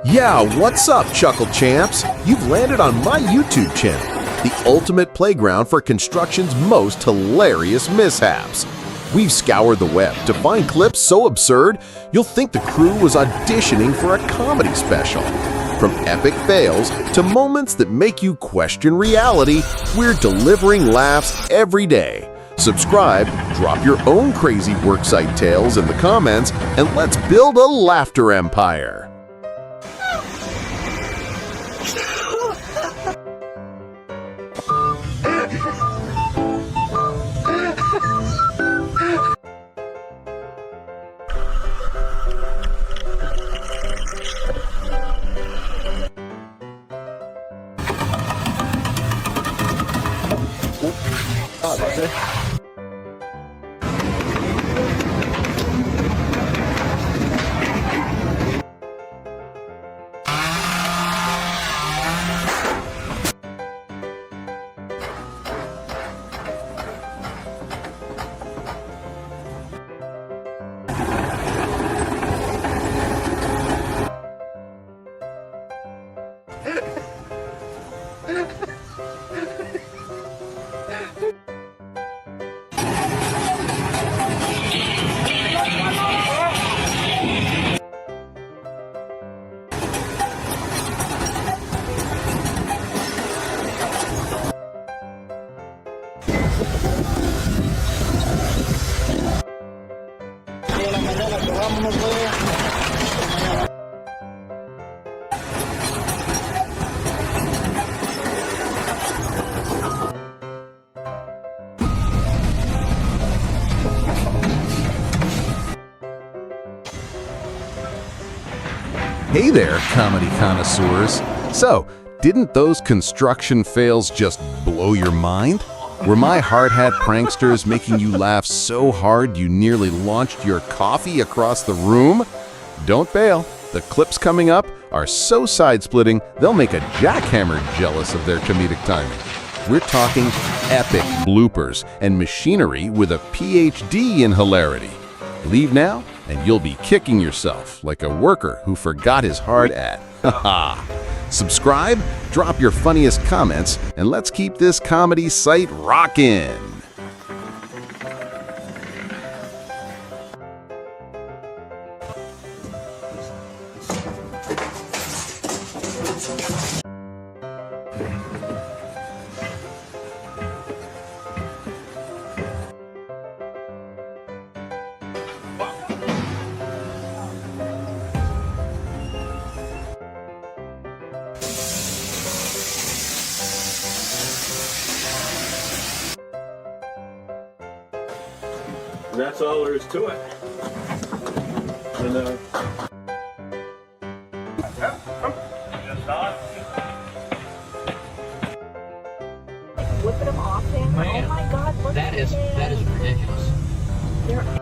Yeah, what's up, Chuckle Champs? You've landed on my YouTube channel, the ultimate playground for construction's most hilarious mishaps. We've scoured the web to find clips so absurd you'll think the crew was auditioning for a comedy special. From epic fails to moments that make you question reality, we're delivering laughs every day. Subscribe, drop your own crazy worksite tales in the comments, and let's build a laughter empire. Hey there, comedy connoisseurs. So, didn't those construction fails just blow your mind? Were my hard hat pranksters making you laugh so hard you nearly launched your coffee across the room? Don't fail. The clips coming up are so side-splitting, they'll make a jackhammer jealous of their comedic timing. We're talking epic bloopers and machinery with a PhD in hilarity. Leave now, and you'll be kicking yourself like a worker who forgot his hard hat. Haha. Subscribe, drop your funniest comments, and let's keep this comedy site rockin'. That's all there is to it. And, whipping them off him. Man, oh my God, look that at is ridiculous. They're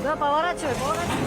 Да, поворачивай, поворачивай.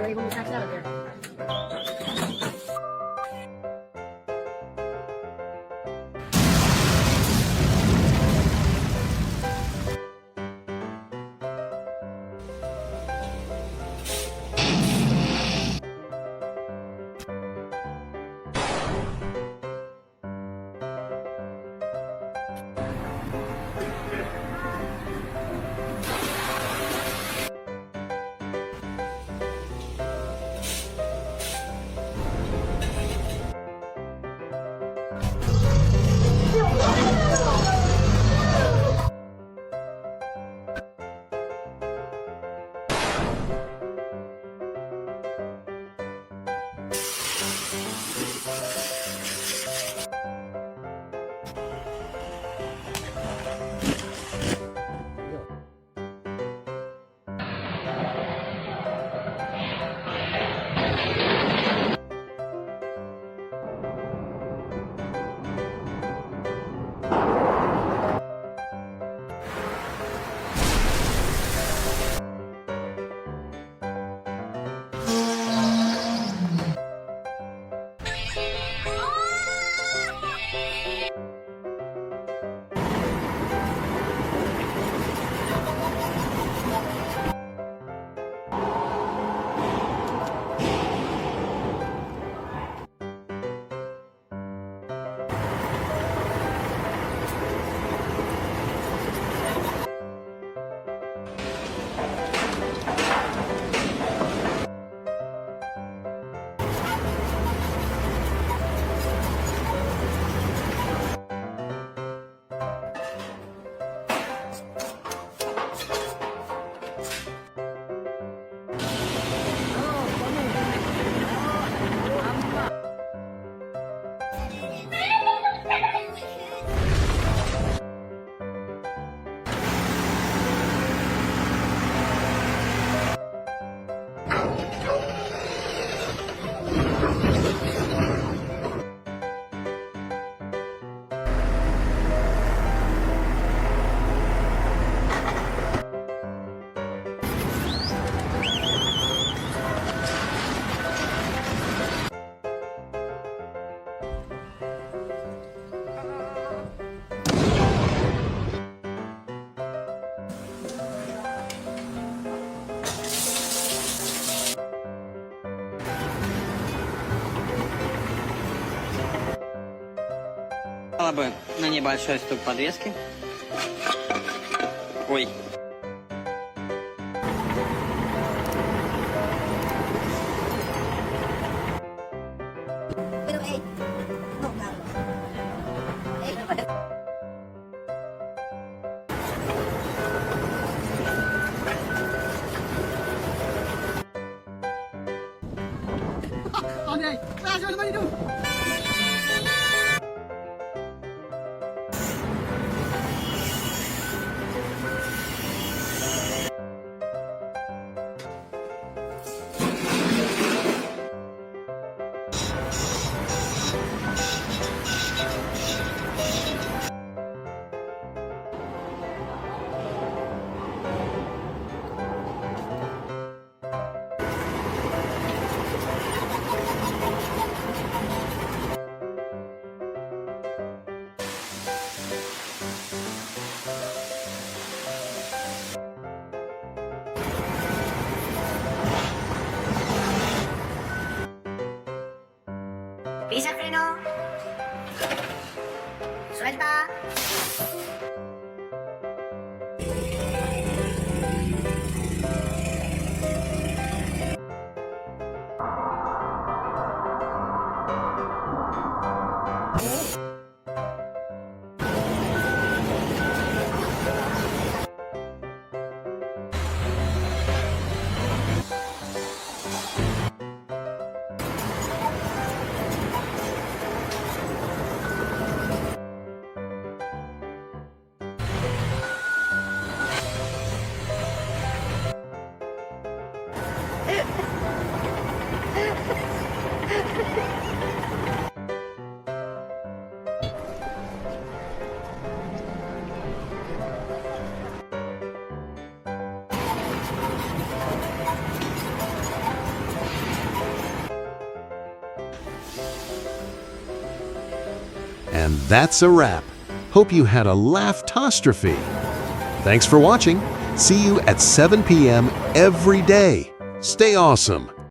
We're able to tax out of there. Бы на небольшой стук подвески. Ой. And that's a wrap. Hope you had a laughostrophe. Thanks for watching. See you at 7 p.m. every day. Stay awesome.